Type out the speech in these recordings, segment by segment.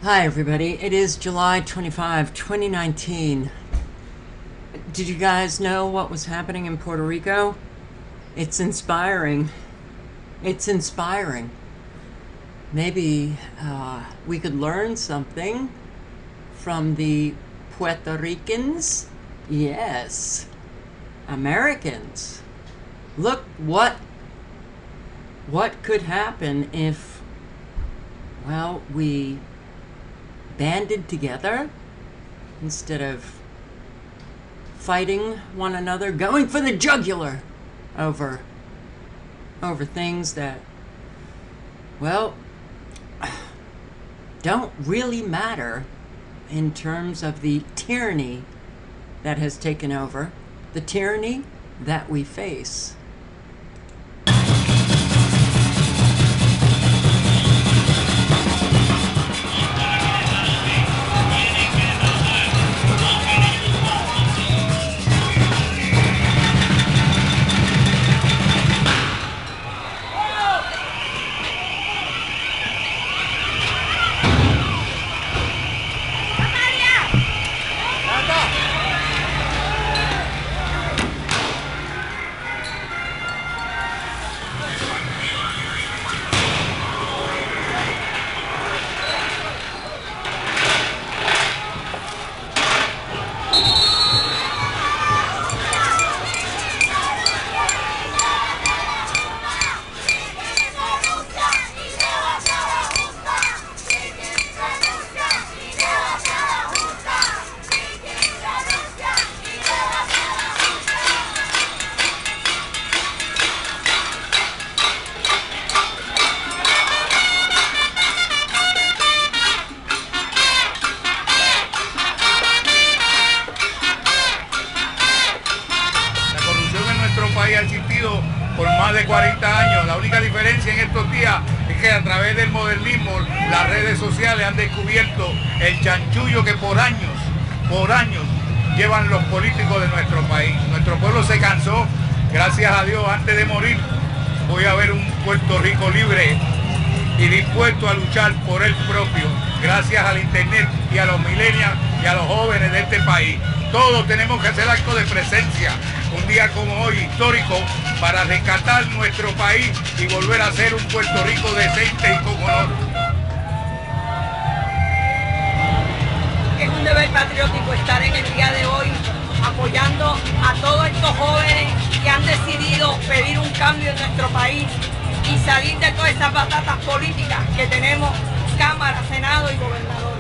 Hi, everybody. It is July 25, 2019. Did you guys know what was happening in Puerto Rico? It's inspiring. It's inspiring. Maybe we could learn something from the Puerto Ricans. Yes, Americans. Look what could happen if, well, we banded together instead of fighting one another, going for the jugular over things that, well, don't really matter in terms of the tyranny that has taken over, the tyranny that we face. Ha existido por más de 40 años. La única diferencia en estos días es que a través del modernismo, las redes sociales han descubierto el chanchullo que por años llevan los políticos de nuestro país. Nuestro pueblo se cansó, gracias a Dios, antes de morir voy a ver un Puerto Rico libre y dispuesto a luchar por él propio, gracias al internet y a los millennials y a los jóvenes de este país. Todos tenemos que hacer acto de presencia, un día como hoy histórico, para rescatar nuestro país y volver a ser un Puerto Rico decente y con honor. Es un deber patriótico estar en el día de hoy apoyando a todos estos jóvenes que han decidido pedir un cambio en nuestro país y salir de todas esas batatas políticas que tenemos, Cámara, Senado y gobernador.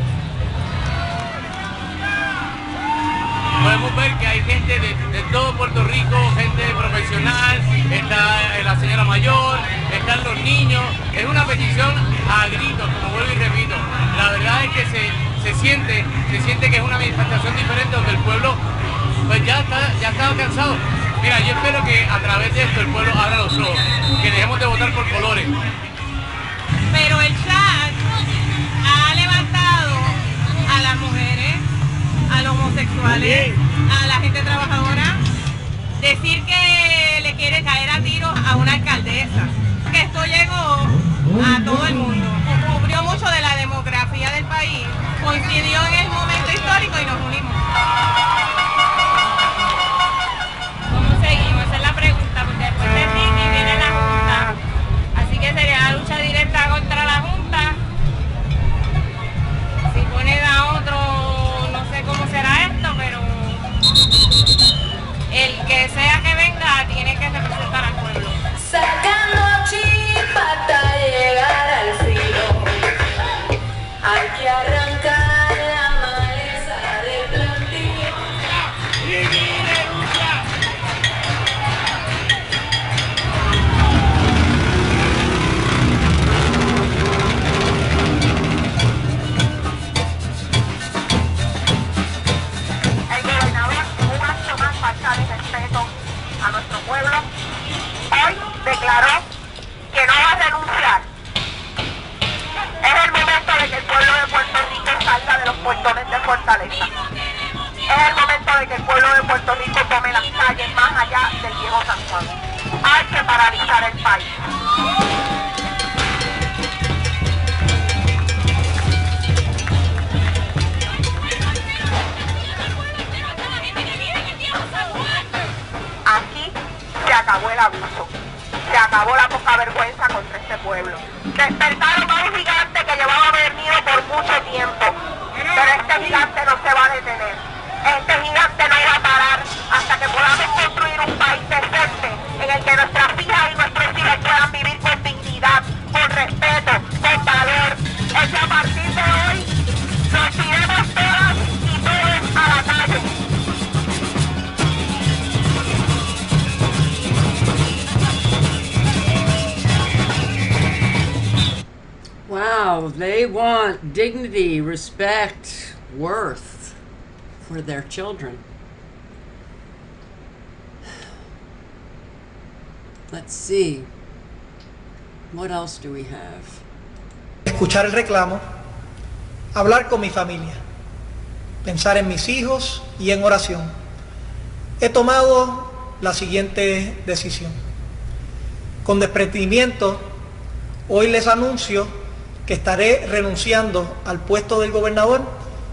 Podemos ver que hay gente de todo Puerto Rico, gente profesional, está la señora mayor, están los niños. Es una petición a gritos, como vuelvo y repito. La verdad es que se siente que es una manifestación diferente donde el pueblo pues ya está cansado. Mira, yo espero que a través de esto el pueblo abra los ojos, que dejemos de votar por colores. Pero el chat ha levantado a las mujeres, a los homosexuales, a la gente trabajadora, decir que le quiere caer a tiros a una alcaldesa. Que esto llegó a todo el mundo, cubrió mucho de la demografía del país, coincidió en el momento histórico y nos unimos. ¿Cómo seguimos? Esa es la pregunta, porque después de Ricky viene la Junta, así que sería la lucha directa contra la Junta Despertaron a un gigante que llevaba dormido por mucho tiempo, pero este gigante no se va a detener. Este gigante no va a parar hasta que podamos construir un país decente en el que nuestras hijas y nuestros hijos puedan vivir con dignidad, con respeto, con valor. Es que a partir de hoy nos iremos todas y todos a la calle. Wow, they want dignity, respect, worth for their children. Let's see. What else do we have? Escuchar el reclamo, hablar con mi familia, pensar en mis hijos y en oración. He tomado la siguiente decisión. Con desprendimiento, hoy les anuncio que estaré renunciando al puesto del gobernador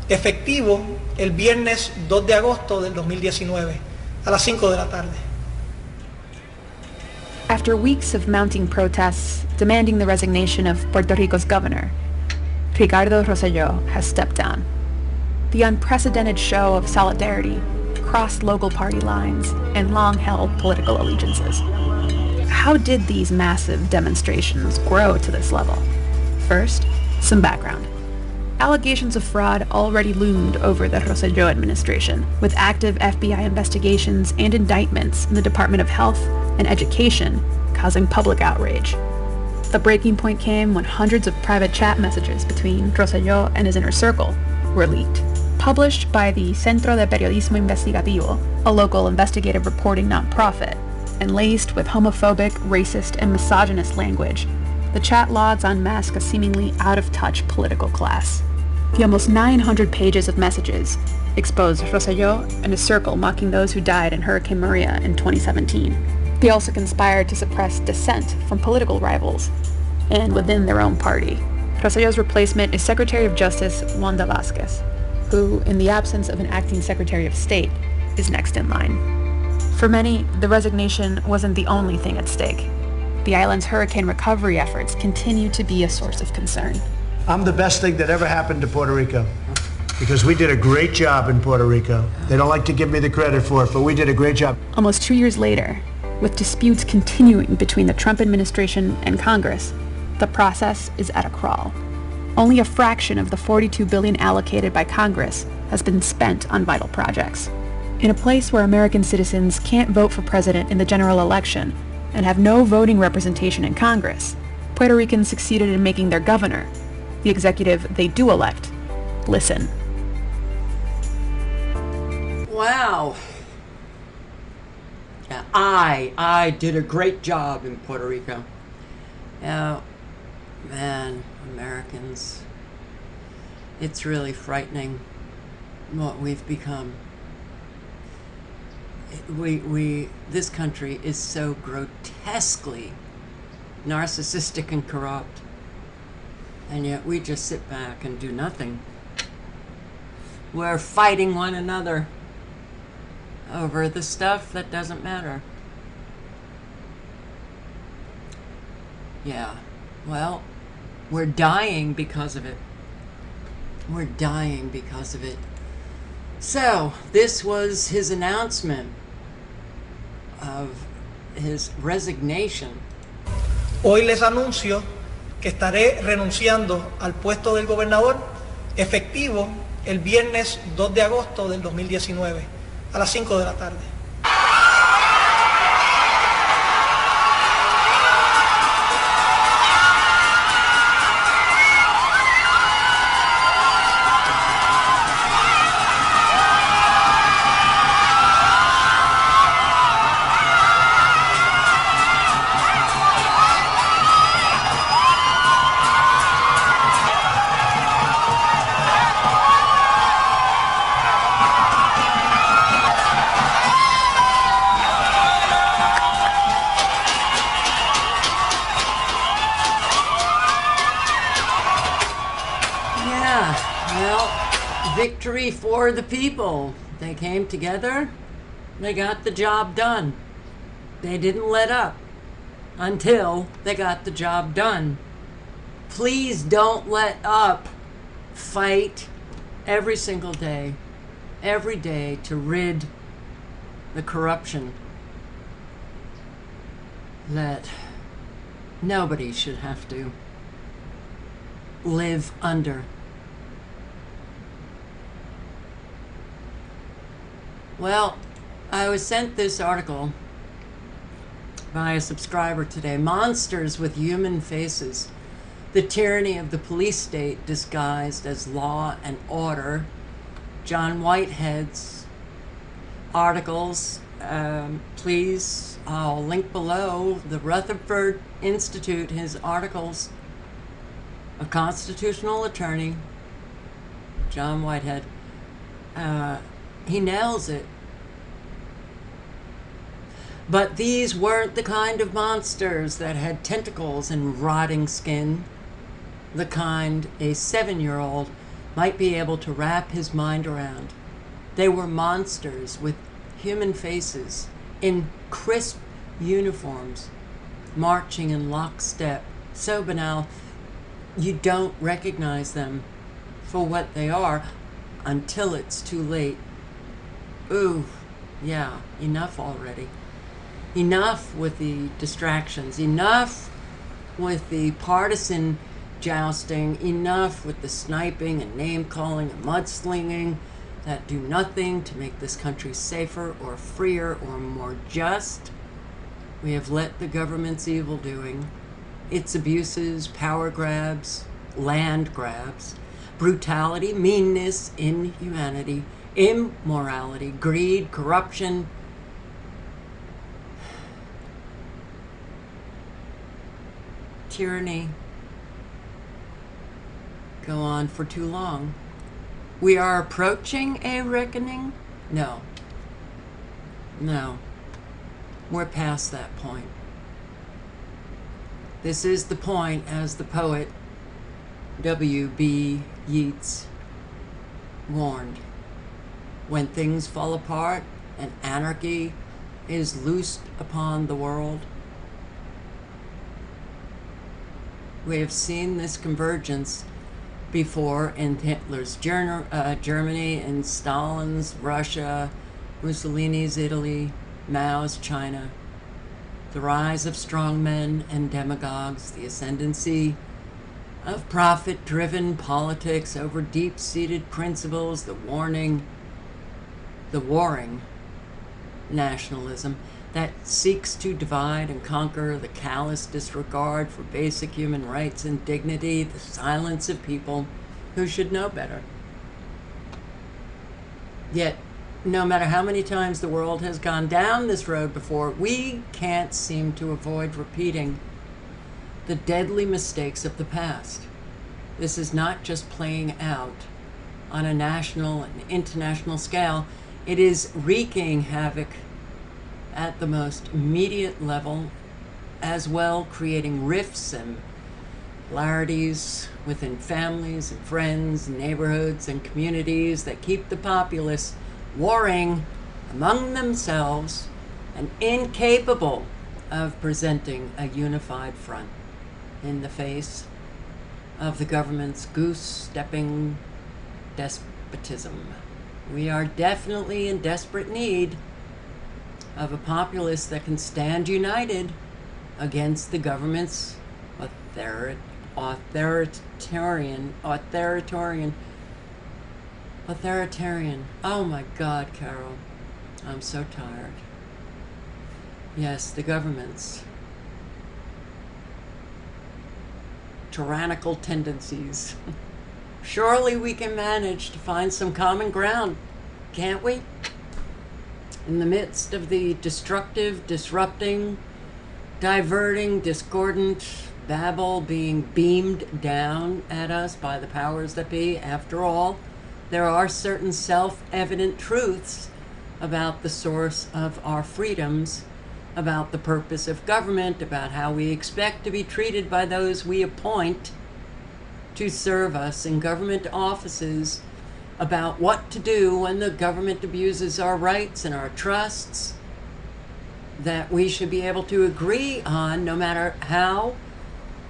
efectivo el viernes 2 de agosto del 2019 a las 5 de la tarde. After weeks of mounting protests demanding the resignation of Puerto Rico's governor, Ricardo Rosselló has stepped down. The unprecedented show of solidarity crossed local party lines and long-held political allegiances. How did these massive demonstrations grow to this level? First, some background. Allegations of fraud already loomed over the Rosselló administration, with active FBI investigations and indictments in the Department of Health and Education causing public outrage. The breaking point came when hundreds of private chat messages between Rosselló and his inner circle were leaked. Published by the Centro de Periodismo Investigativo, a local investigative reporting nonprofit, and laced with homophobic, racist, and misogynist language, the chat logs unmask a seemingly out-of-touch political class. The almost 900 pages of messages expose Rosselló and his circle mocking those who died in Hurricane Maria in 2017. They also conspired to suppress dissent from political rivals and within their own party. Rosselló's replacement is Secretary of Justice Wanda Vázquez, who, in the absence of an acting Secretary of State, is next in line. For many, the resignation wasn't the only thing at stake. The island's hurricane recovery efforts continue to be a source of concern. I'm the best thing that ever happened to Puerto Rico because we did a great job in Puerto Rico. They don't like to give me the credit for it, but we did a great job. Almost 2 years later, with disputes continuing between the Trump administration and Congress, the process is at a crawl. Only a fraction of the $42 billion allocated by Congress has been spent on vital projects. In a place where American citizens can't vote for president in the general election and have no voting representation in Congress, Puerto Ricans succeeded in making their governor, the executive they do elect, listen. Wow. Yeah, I did a great job in Puerto Rico. Oh, man, Americans, it's really frightening what we've become. This country is so grotesquely narcissistic and corrupt, and yet we just sit back and do nothing. We're fighting one another over the stuff that doesn't matter. Yeah, well, we're dying because of it. We're dying because of it. So, this was his announcement of his resignation. Hoy les anuncio que estaré renunciando al puesto del gobernador efectivo el viernes 2 de agosto del 2019 a las 5 de la tarde. Victory for the people. They came together. They got the job done. They didn't let up until they got the job done. Please don't let up. Fight every single day, every day, to rid the corruption that nobody should have to live under. Well, I was sent this article by a subscriber today. Monsters with human faces. The tyranny of the police state disguised as law and order. John Whitehead's articles. Please, I'll link below the Rutherford Institute, his articles. A constitutional attorney, John Whitehead. He nails it. But these weren't the kind of monsters that had tentacles and rotting skin, the kind a 7-year-old might be able to wrap his mind around. They were monsters with human faces, in crisp uniforms, marching in lockstep, so banal you don't recognize them for what they are until it's too late. Ooh, yeah, enough already. Enough with the distractions, enough with the partisan jousting, enough with the sniping and name-calling and mudslinging that do nothing to make this country safer or freer or more just. We have let the government's evil doing, its abuses, power grabs, land grabs, brutality, meanness, inhumanity, immorality, greed, corruption, tyranny go on for too long. We are approaching a reckoning? No. No. We're past that point. This is the point, as the poet W.B. Yeats warned. When things fall apart and anarchy is loosed upon the world. We have seen this convergence before in Hitler's Germany, in Stalin's Russia, Mussolini's Italy, Mao's China. The rise of strongmen and demagogues, the ascendancy of profit-driven politics over deep-seated principles, the warring nationalism that seeks to divide and conquer, the callous disregard for basic human rights and dignity, the silence of people who should know better. Yet, no matter how many times the world has gone down this road before, we can't seem to avoid repeating the deadly mistakes of the past. This is not just playing out on a national and international scale. It is wreaking havoc at the most immediate level, as well creating rifts and polarities within families and friends, and neighborhoods and communities that keep the populace warring among themselves and incapable of presenting a unified front in the face of the government's goose-stepping despotism. We are definitely in desperate need of a populace that can stand united against the government's authoritarian. Oh my God, Carol, I'm so tired. Yes, the government's tyrannical tendencies. Surely we can manage to find some common ground, can't we? In the midst of the destructive, disrupting, diverting, discordant babble being beamed down at us by the powers that be, after all, there are certain self-evident truths about the source of our freedoms, about the purpose of government, about how we expect to be treated by those we appoint to serve us in government offices, about what to do when the government abuses our rights and our trusts, that we should be able to agree on, no matter how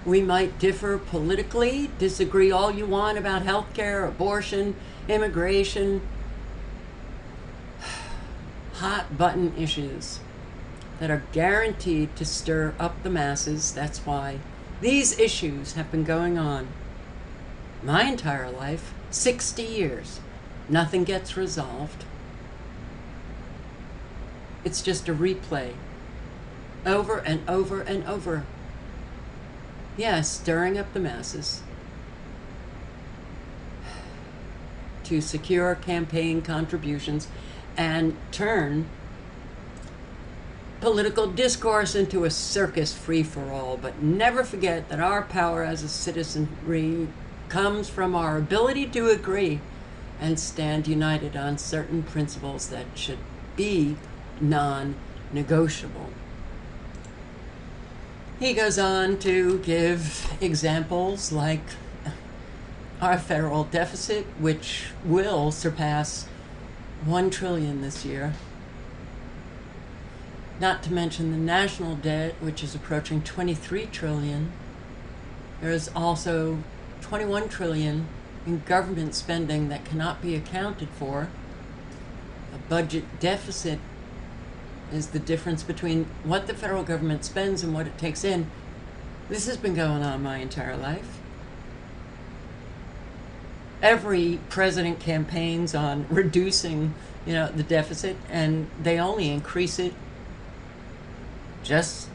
We might differ politically, disagree all you want about health care, abortion, immigration, hot button issues that are guaranteed to stir up the masses. That's why these issues have been going on my entire life, 60 years. Nothing gets resolved. It's just a replay, over and over and over. Yeah, stirring up the masses to secure campaign contributions and turn political discourse into a circus free-for-all. But never forget that our power as a citizenry comes from our ability to agree and stand united on certain principles that should be non-negotiable. He goes on to give examples like our federal deficit, which will surpass $1 trillion this year. Not to mention the national debt, which is approaching $23 trillion. There is also $21 trillion in government spending that cannot be accounted for. A budget deficit is the difference between what the federal government spends and what it takes in. This has been going on my entire life. Every president campaigns on reducing, the deficit, and they only increase it, just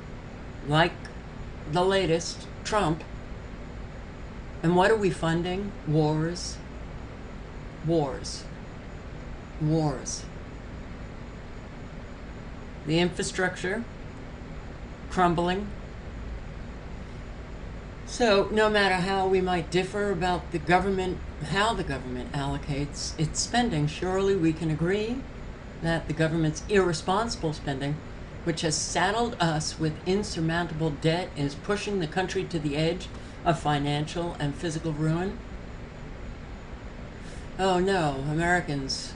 like the latest, Trump. And what are we funding? Wars. Wars. Wars. The infrastructure crumbling. So no matter how we might differ about the government, how the government allocates its spending, surely we can agree that the government's irresponsible spending, which has saddled us with insurmountable debt, is pushing the country to the edge of financial and physical ruin. Oh no, Americans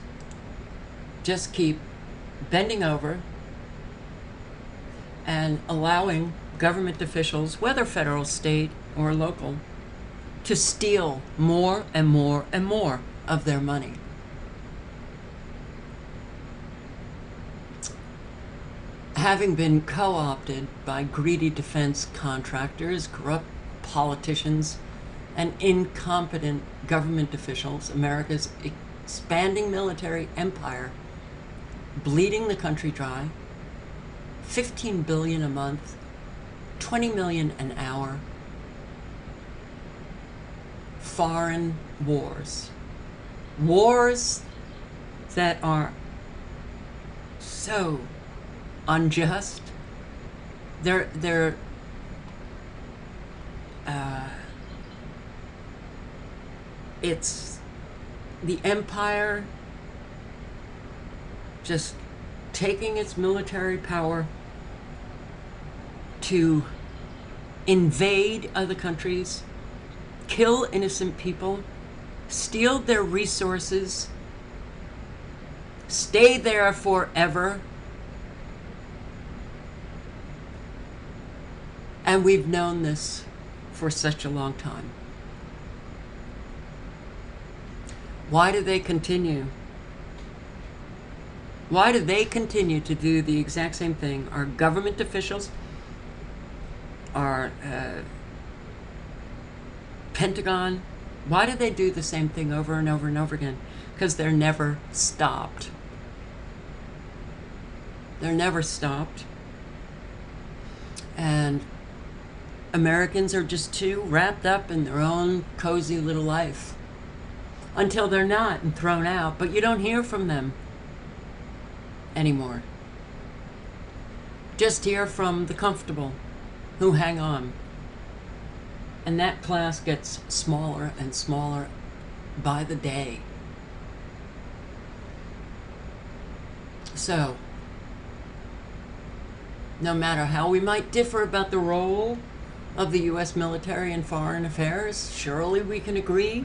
just keep bending over and allowing government officials, whether federal, state, or local, to steal more and more and more of their money. Having been co-opted by greedy defense contractors, corrupt politicians, and incompetent government officials, America's expanding military empire, bleeding the country dry, $15 billion a month, $20 million an hour, foreign wars. Wars that are so unjust. It's the empire just taking its military power to invade other countries, kill innocent people, steal their resources, stay there forever. And we've known this for such a long time. Why do they continue? Why do they continue to do the exact same thing? Our government officials, our Pentagon, why do they do the same thing over and over and over again? Because they're never stopped. They're never stopped. And Americans are just too wrapped up in their own cozy little life until they're not and thrown out. But you don't hear from them anymore. Just hear from the comfortable who hang on. And that class gets smaller and smaller by the day. So, no matter how we might differ about the role of the U.S. military in foreign affairs, surely we can agree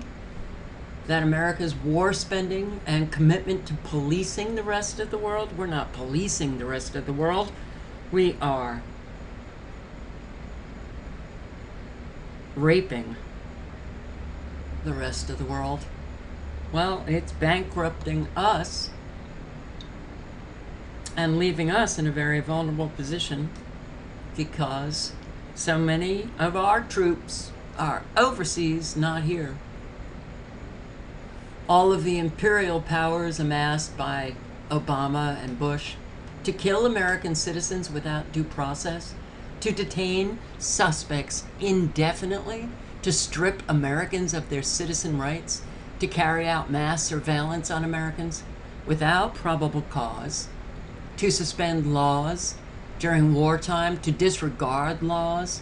that America's war spending and commitment to policing the rest of the world, we're not policing the rest of the world, we are raping the rest of the world. Well, it's bankrupting us and leaving us in a very vulnerable position because so many of our troops are overseas, not here. All of the imperial powers amassed by Obama and Bush to kill American citizens without due process, to detain suspects indefinitely, to strip Americans of their citizen rights, to carry out mass surveillance on Americans without probable cause, to suspend laws during wartime, to disregard laws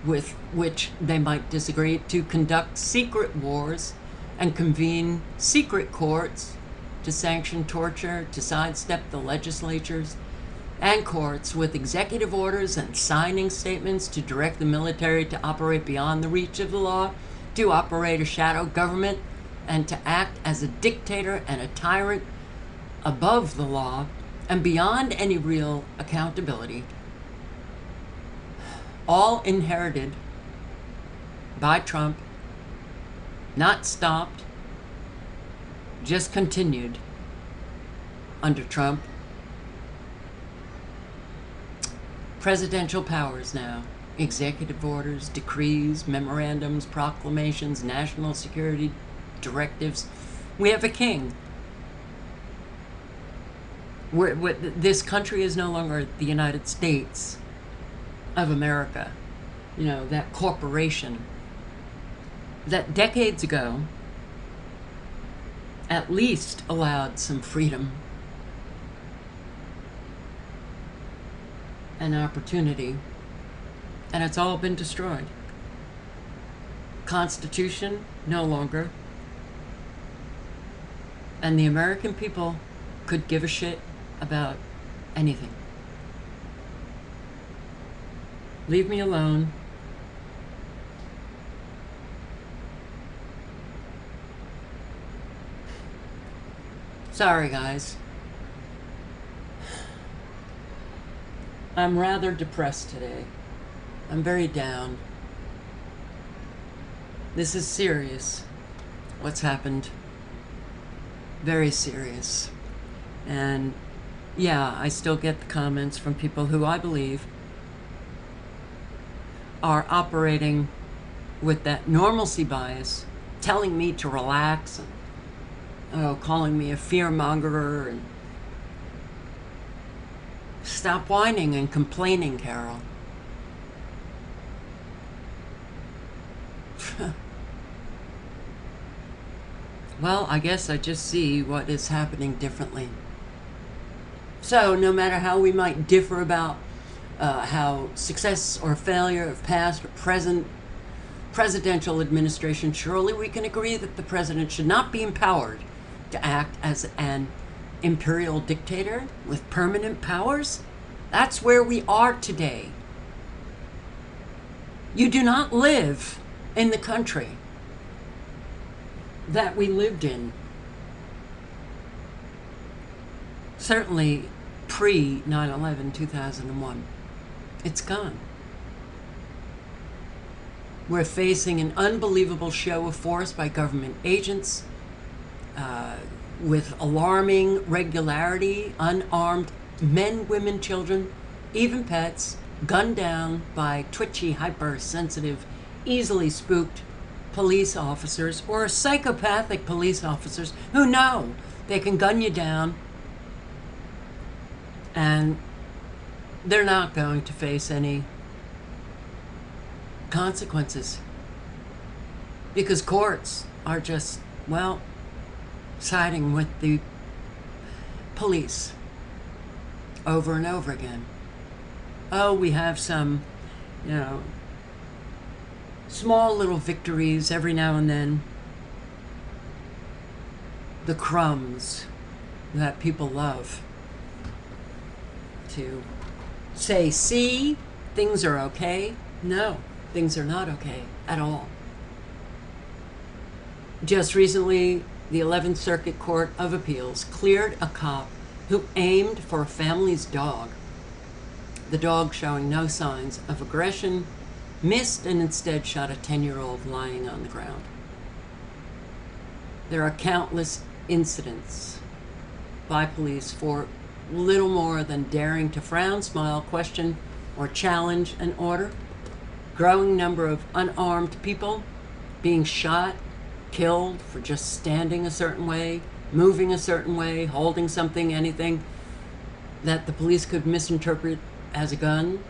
with which they might disagree, to conduct secret wars and convene secret courts to sanction torture, to sidestep the legislatures and courts with executive orders and signing statements to direct the military to operate beyond the reach of the law, to operate a shadow government, and to act as a dictator and a tyrant above the law and beyond any real accountability, all inherited by Trump, not stopped, just continued under Trump. Presidential powers now, executive orders, decrees, memorandums, proclamations, national security directives. We have a king. This country is no longer the United States of America. You know, that corporation that decades ago at least allowed some freedom and opportunity, and it's all been destroyed. Constitution, no longer. And the American people could give a shit about anything. Leave me alone. Sorry, guys. I'm rather depressed today. I'm very down. This is serious, what's happened. Very serious. And yeah, I still get the comments from people who I believe are operating with that normalcy bias, telling me to relax and calling me a fearmongerer and stop whining and complaining, Carol. Well, I guess I just see what is happening differently. So, no matter how we might differ about how success or failure of past or present presidential administration, surely we can agree that the president should not be empowered to act as an imperial dictator with permanent powers. That's where we are today. You do not live in the country that we lived in. Certainly pre 9/11, 2001. It's gone. We're facing an unbelievable show of force by government agents with alarming regularity, unarmed men, women, children, even pets, gunned down by twitchy, hypersensitive, easily spooked police officers or psychopathic police officers who know they can gun you down and they're not going to face any consequences because courts are just, well, siding with the police over and over again. Oh, we have some, small little victories every now and then. The crumbs that people love to say, see, things are okay. No, things are not okay at all. Just recently, the 11th Circuit Court of Appeals cleared a cop who aimed for a family's dog. The dog showing no signs of aggression, missed and instead shot a 10-year-old lying on the ground. There are countless incidents by police for little more than daring to frown, smile, question, or challenge an order. Growing number of unarmed people being shot, killed for just standing a certain way, moving a certain way, holding something, anything that the police could misinterpret as a gun,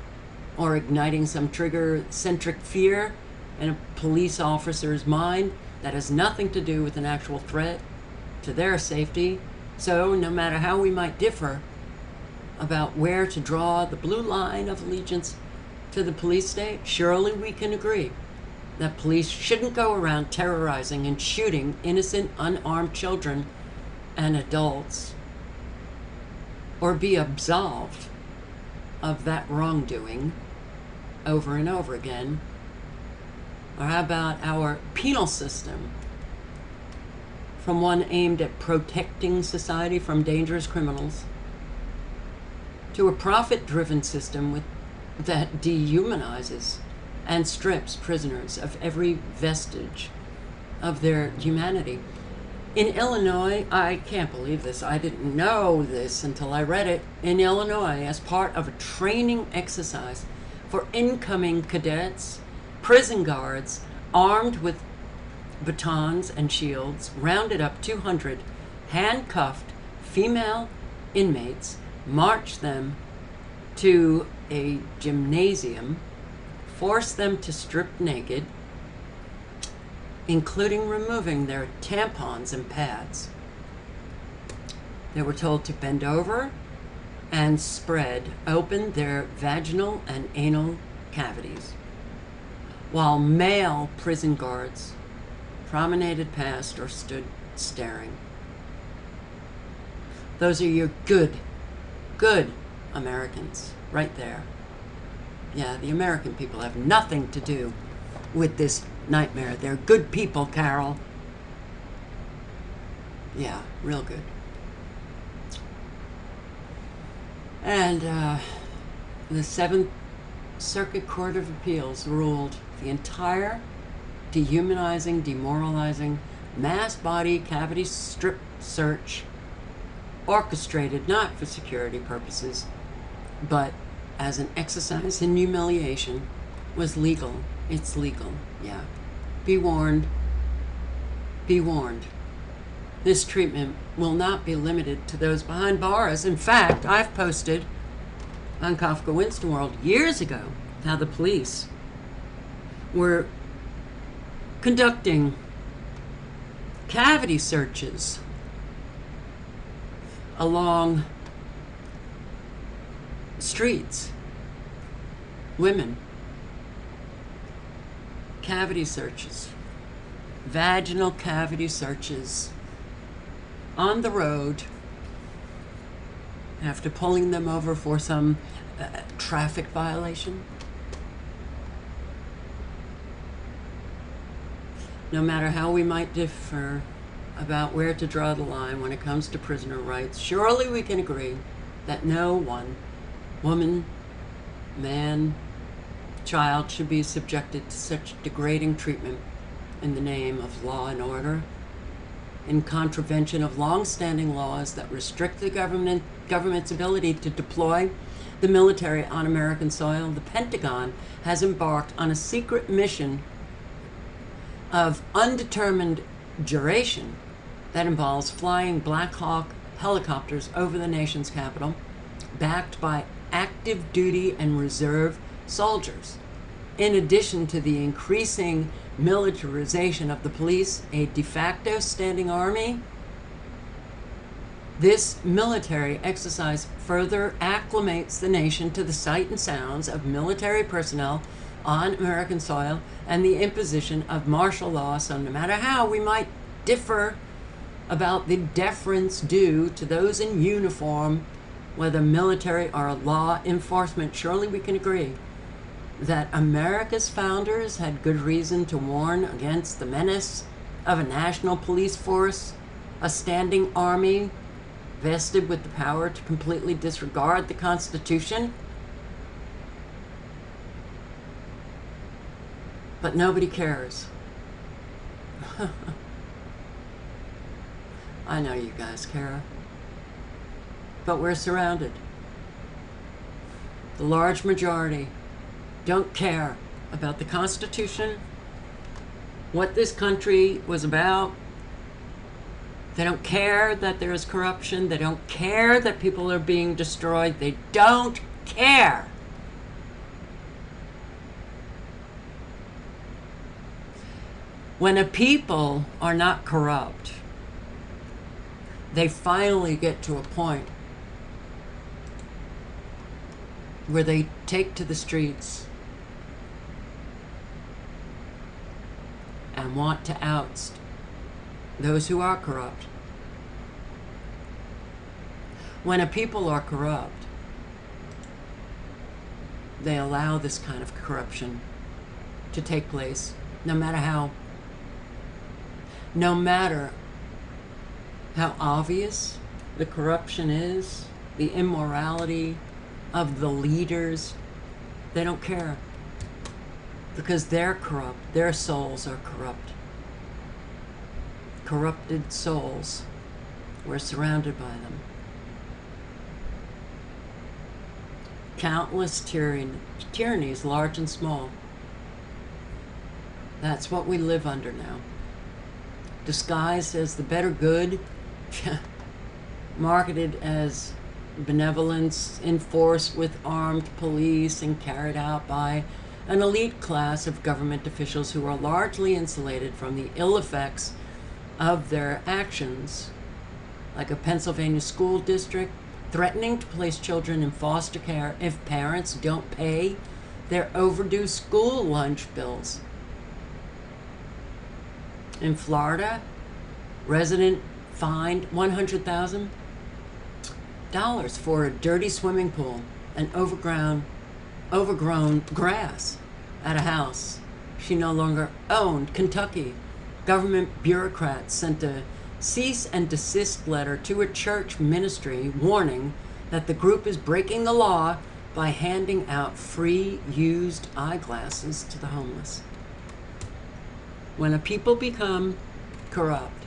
or igniting some trigger-centric fear in a police officer's mind that has nothing to do with an actual threat to their safety. So no matter how we might differ about where to draw the blue line of allegiance to the police state, surely we can agree that police shouldn't go around terrorizing and shooting innocent, unarmed children and adults, or be absolved of that wrongdoing over and over again. Or how about our penal system, from one aimed at protecting society from dangerous criminals to a profit-driven system that dehumanizes and strips prisoners of every vestige of their humanity. In Illinois, I can't believe this, I didn't know this until I read it. In Illinois, as part of a training exercise for incoming cadets, prison guards armed with batons and shields rounded up 200 handcuffed female inmates, marched them to a gymnasium, forced them to strip naked, including removing their tampons and pads. They were told to bend over and spread open their vaginal and anal cavities, while male prison guards promenaded past or stood staring. Those are your good Americans right there. Yeah, the American people have nothing to do with this nightmare. They're good people, Carol. Yeah, real good. And the Seventh Circuit Court of Appeals ruled the entire dehumanizing, demoralizing, mass body cavity strip search, orchestrated not for security purposes, but as an exercise in humiliation, was legal. It's legal, yeah. Be warned. Be warned. This treatment will not be limited to those behind bars. In fact, I've posted on Kafka Winston World years ago how the police were conducting cavity searches along streets. Women. Cavity searches. Vaginal cavity searches on the road after pulling them over for some traffic violation. No matter how we might differ about where to draw the line when it comes to prisoner rights, surely we can agree that no one, woman, man, child, should be subjected to such degrading treatment in the name of law and order, in contravention of long-standing laws that restrict the government's ability to deploy the military on American soil. The Pentagon has embarked on a secret mission of undetermined duration that involves flying Black Hawk helicopters over the nation's capital, backed by active duty and reserve soldiers. In addition to the increasing militarization of the police, a de facto standing army, this military exercise further acclimates the nation to the sight and sounds of military personnel on American soil and the imposition of martial law. So no matter how we might differ about the deference due to those in uniform, whether military or law enforcement, surely we can agree that America's founders had good reason to warn against the menace of a national police force, a standing army vested with the power to completely disregard the Constitution. But nobody cares. I know you guys care. But we're surrounded. The large majority don't care about the Constitution, what this country was about. They don't care that there is corruption. They don't care that people are being destroyed. They don't care. When a people are not corrupt, they finally get to a point where they take to the streets and want to oust those who are corrupt. When a people are corrupt, they allow this kind of corruption to take place, no matter how obvious the corruption is, the immorality of the leaders. They don't care, because they're corrupt. Their souls are corrupt. Corrupted souls. We're surrounded by them. Countless tyrannies, large and small. That's what we live under now. Disguised as the better good, marketed as benevolence, enforced with armed police and carried out by an elite class of government officials who are largely insulated from the ill effects of their actions, like a Pennsylvania school district threatening to place children in foster care if parents don't pay their overdue school lunch bills. In Florida, resident fined $100,000 for a dirty swimming pool and overgrown grass at a house she no longer owned. Kentucky, government bureaucrats sent a cease and desist letter to a church ministry warning that the group is breaking the law by handing out free used eyeglasses to the homeless. When a people become corrupt,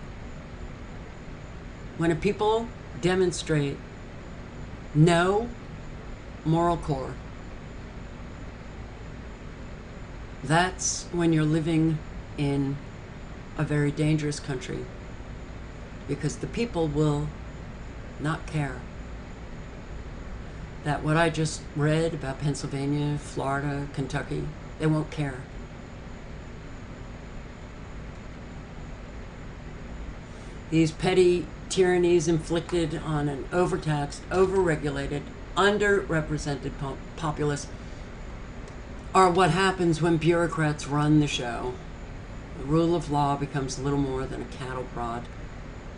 when a people demonstrate no moral core, that's when you're living in a very dangerous country, because the people will not care. That what I just read about Pennsylvania, Florida, Kentucky, they won't care. These petty tyrannies inflicted on an overtaxed, overregulated, underrepresented populace are what happens when bureaucrats run the show. The rule of law becomes little more than a cattle prod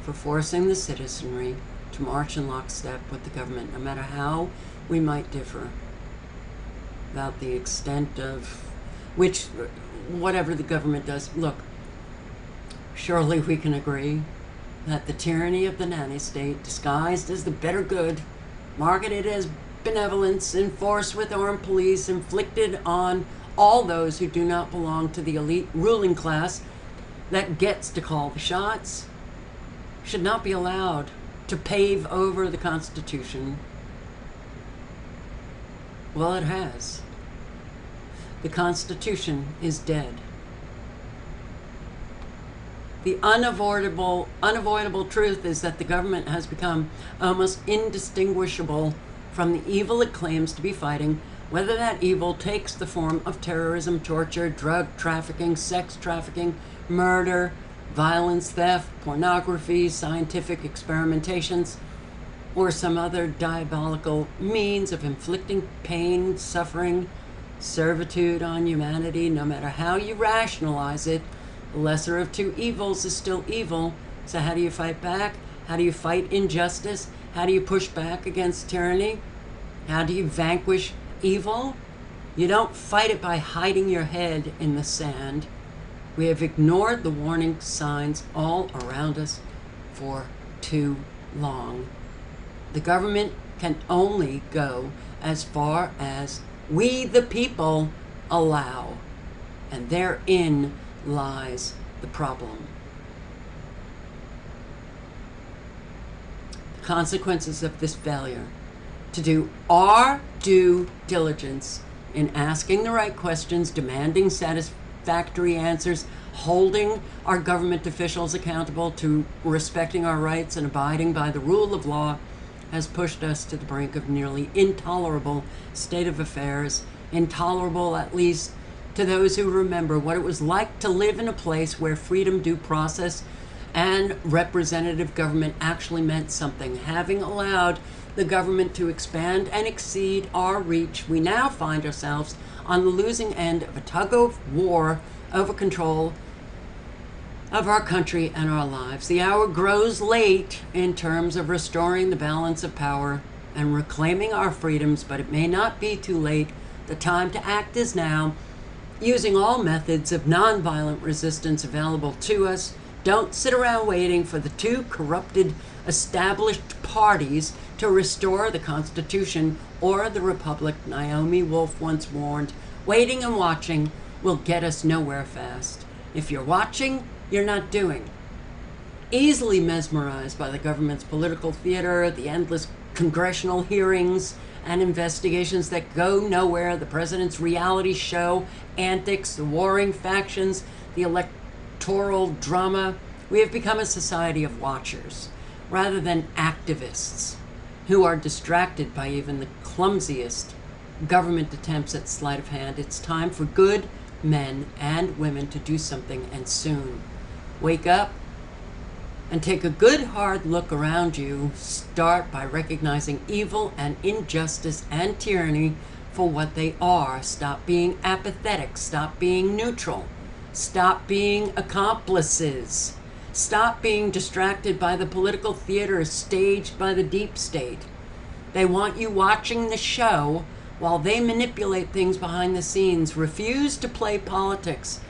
for forcing the citizenry to march in lockstep with the government, no matter how we might differ about the extent of whatever the government does. Look, surely we can agree that the tyranny of the nanny state, disguised as the better good, marketed as benevolence, enforced with armed police, inflicted on all those who do not belong to the elite ruling class that gets to call the shots, should not be allowed to pave over the Constitution. Well, it has. The Constitution is dead. The unavoidable truth is that the government has become almost indistinguishable from the evil it claims to be fighting, whether that evil takes the form of terrorism, torture, drug trafficking, sex trafficking, murder, violence, theft, pornography, scientific experimentations, or some other diabolical means of inflicting pain, suffering, servitude on humanity. No matter how you rationalize it, the lesser of two evils is still evil. So how do you fight back? How do you fight injustice? How do you push back against tyranny? How do you vanquish evil? You don't fight it by hiding your head in the sand. We have ignored the warning signs all around us for too long. The government can only go as far as we, the people, allow. And therein lies the problem. The consequences of this failure to do our due diligence in asking the right questions, demanding satisfactory answers, holding our government officials accountable to respecting our rights and abiding by the rule of law has pushed us to the brink of nearly intolerable state of affairs, intolerable at least to those who remember what it was like to live in a place where freedom, due process, and representative government actually meant something. Having allowed the government to expand and exceed our reach, we now find ourselves on the losing end of a tug-of-war over control of our country and our lives. The hour grows late in terms of restoring the balance of power and reclaiming our freedoms, but it may not be too late. The time to act is now, using all methods of nonviolent resistance available to us. Don't sit around waiting for the two corrupted established parties to restore the Constitution or the Republic. Naomi Wolf once warned, waiting and watching will get us nowhere fast. If you're watching, you're not doing. Easily mesmerized by the government's political theater, the endless congressional hearings and investigations that go nowhere, the president's reality show antics, the warring factions, the electoral drama, we have become a society of watchers rather than activists who are distracted by even the clumsiest government attempts at sleight of hand. It's time for good men and women to do something, and soon. Wake up and take a good hard look around you. Start by recognizing evil and injustice and tyranny for what they are. Stop being apathetic. Stop being neutral. Stop being accomplices. Stop being distracted by the political theater staged by the deep state. They want you watching the show while they manipulate things behind the scenes. Refuse to play politics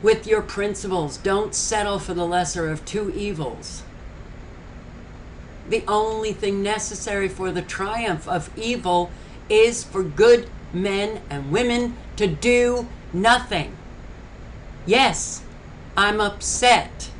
with your principles. Don't settle for the lesser of two evils. The only thing necessary for the triumph of evil is for good men and women to do nothing. Yes, I'm upset